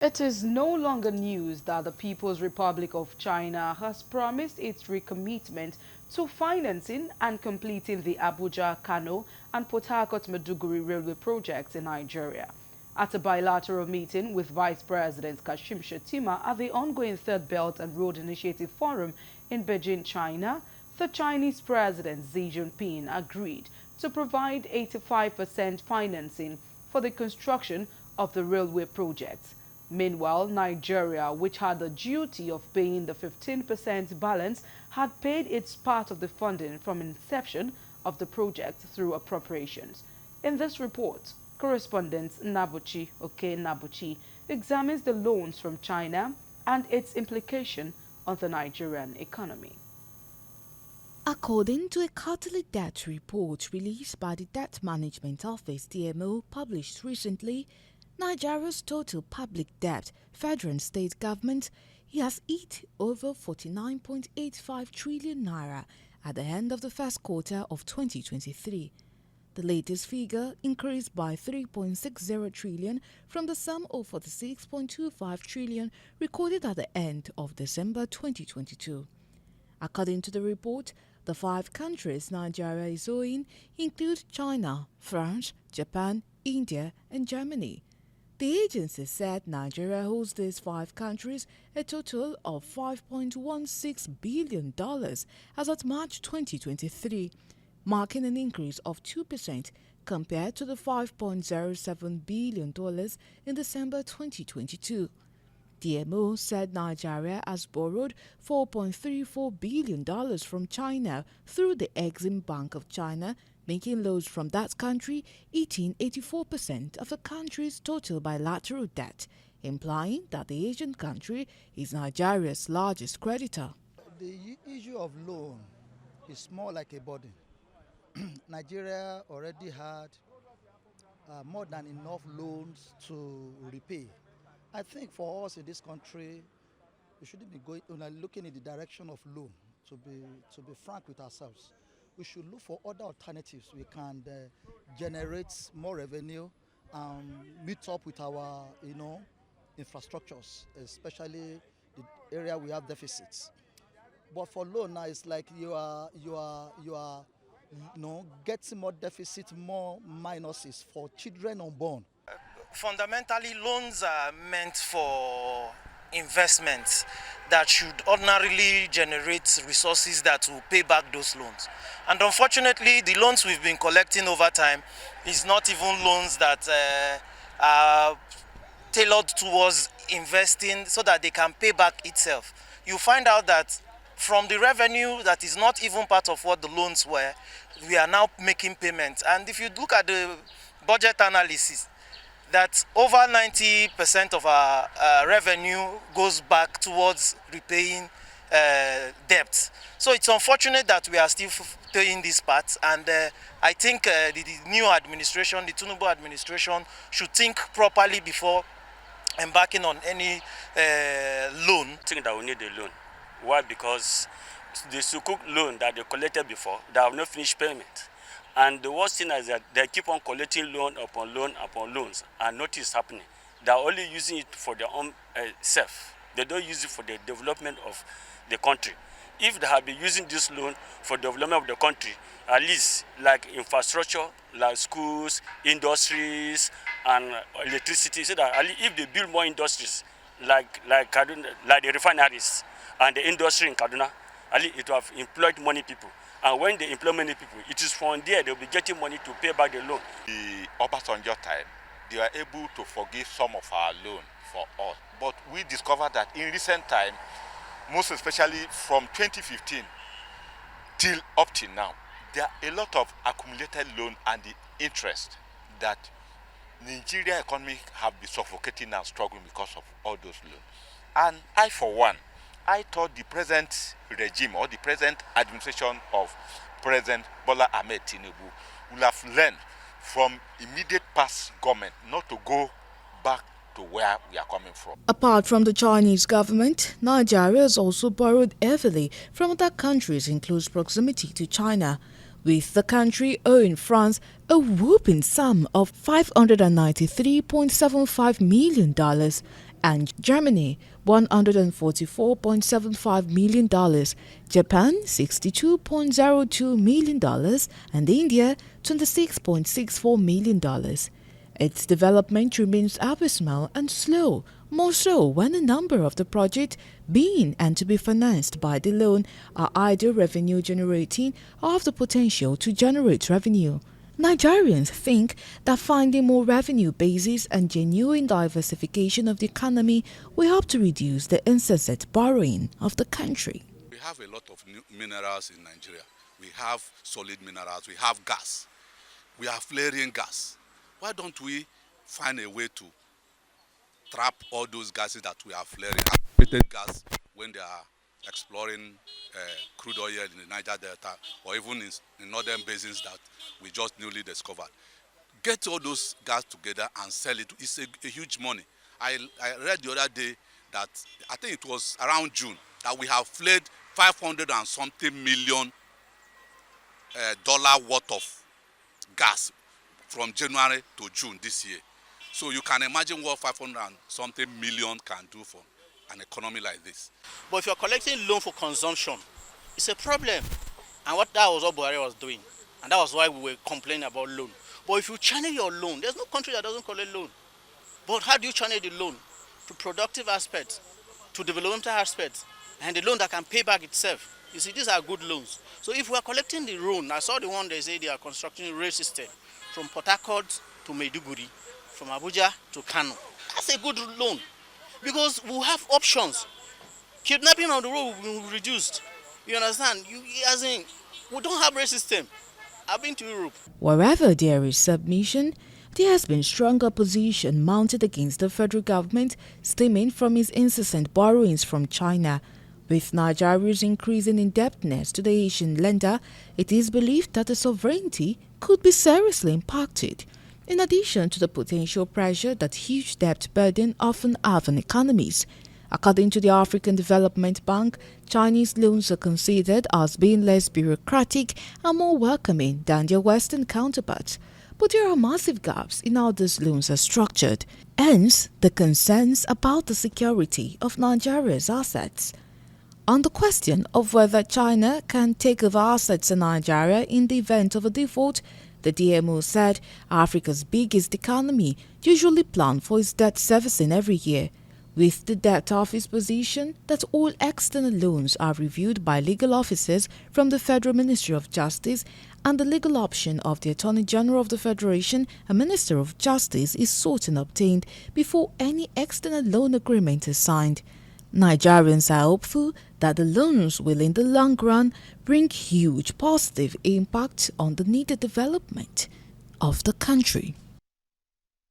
It is no longer news that the People's Republic of China has promised its recommitment to financing and completing the Abuja-Kano and Port Harcourt-Maiduguri railway projects in Nigeria. At a bilateral meeting with Vice President Kashim Shettima at the ongoing Third Belt and Road Initiative Forum in Beijing, China, the Chinese President Xi Jinping agreed to provide 85% financing for the construction of the railway projects. Meanwhile, Nigeria, which had the duty of paying the 15% balance, had paid its part of the funding from inception of the project through appropriations. In this report, correspondent Nabuchi examines the loans from China and its implication on the Nigerian economy. According to a quarterly debt report released by the Debt Management Office (DMO) published recently, Nigeria's total public debt, federal and state government, has hit over 49.85 trillion naira at the end of the first quarter of 2023. The latest figure increased by 3.60 trillion from the sum of 46.25 trillion recorded at the end of December 2022. According to the report, the 5 countries Nigeria is owing include China, France, Japan, India, and Germany. The agency said Nigeria owes these 5 countries a total of $5.16 billion as of March 2023, marking an increase of 2% compared to the $5.07 billion in December 2022. DMO said Nigeria has borrowed $4.34 billion from China through the Exim Bank of China, making loans from that country eating 84% of the country's total bilateral debt, implying that the Asian country is Nigeria's largest creditor. The issue of loan is more like a burden. Nigeria already had more than enough loans to repay. I think for us in this country, we shouldn't be looking in the direction of loan. To be frank with ourselves, we should look for other alternatives. We can generate more revenue, meet up with our infrastructures, especially the area we have deficits. But for loan now, it's like you are getting more deficit, more minuses for children unborn. Fundamentally, loans are meant for investments that should ordinarily generate resources that will pay back those loans. And unfortunately, the loans we've been collecting over time is not even loans that are tailored towards investing so that they can pay back itself. You find out that from the revenue that is not even part of what the loans were, we are now making payments. And if you look at the budget analysis, that over 90% of our revenue goes back towards repaying debt. So it's unfortunate that we are still paying this part, and I think the new administration, the Tinubu administration, should think properly before embarking on any loan. I think that we need a loan. Why? Because the Sukuk loan that they collected before, they have not finished payment. And the worst thing is that they keep on collecting loan upon loan upon loans, and nothing is happening. They are only using it for their own self. They don't use it for the development of the country. If they have been using this loan for development of the country, at least like infrastructure, like schools, industries, and electricity, so that at least if they build more industries, like Kaduna, like the refineries and the industry in Kaduna, at least it will have employed many people. And when they employ many people, it is from there they'll be getting money to pay back the loan. The Obasanjo time, they were able to forgive some of our loan for us. But we discovered that in recent time, most especially from 2015 till up till now, there are a lot of accumulated loan and the interest that Nigerian economy have been suffocating and struggling because of all those loans. And I, for one, I thought the present regime or the present administration of President Bola Ahmed Tinubu will have learned from immediate past government not to go back to where we are coming from. Apart from the Chinese government, Nigeria has also borrowed heavily from other countries in close proximity to China, with the country owing France a whooping sum of $593.75 million and Germany $144.75 million, Japan $62.02 million, and India $26.64 million. Its development remains abysmal and slow, more so when a number of the projects being and to be financed by the loan are either revenue generating or have the potential to generate revenue. Nigerians think that finding more revenue bases and genuine diversification of the economy will help to reduce the incessant borrowing of the country. We have a lot of minerals in Nigeria. We have solid minerals, we have gas, we have flaring gas. Why don't we find a way to trap all those gases that we are flaring, activated gas, when they are exploring crude oil in the Niger Delta or even in northern basins that we just newly discovered. Get all those gas together and sell it. It's a huge money. I read the other day that I think it was around June that we have flared 500 and something million dollar worth of gas from January to June this year. So you can imagine what 500 and something million can do for an economy like this. But if you're collecting loan for consumption, it's a problem. And that was what Buhari was doing. And that was why we were complaining about loan. But if you channel your loan, there's no country that doesn't collect loan. But how do you channel the loan? To productive aspects, to developmental aspects, and the loan that can pay back itself. You see, these are good loans. So if we are collecting the loan, I saw the one they say they are constructing a rail system from Port Harcourt to Maiduguri, from Abuja to Kano. That's a good loan because we have options. Kidnapping on the road will be reduced. You understand? We don't have rail system. I've been to Europe. Wherever there is submission, there has been strong opposition mounted against the federal government stemming from its incessant borrowings from China. With Nigeria's increasing indebtedness to the Asian lender, it is believed that the sovereignty could be seriously impacted, in addition to the potential pressure that huge debt burden often have on economies. According to the African Development Bank, Chinese loans are considered as being less bureaucratic and more welcoming than their Western counterparts. But there are massive gaps in how these loans are structured, hence the concerns about the security of Nigeria's assets. On the question of whether China can take over assets in Nigeria in the event of a default, the DMO said Africa's biggest economy usually plans for its debt servicing every year, with the debt office position that all external loans are reviewed by legal officers from the Federal Ministry of Justice, and the legal option of the Attorney General of the Federation and Minister of Justice is sought and obtained before any external loan agreement is signed. Nigerians are hopeful that the loans will in the long run bring huge positive impact on the needed development of the country.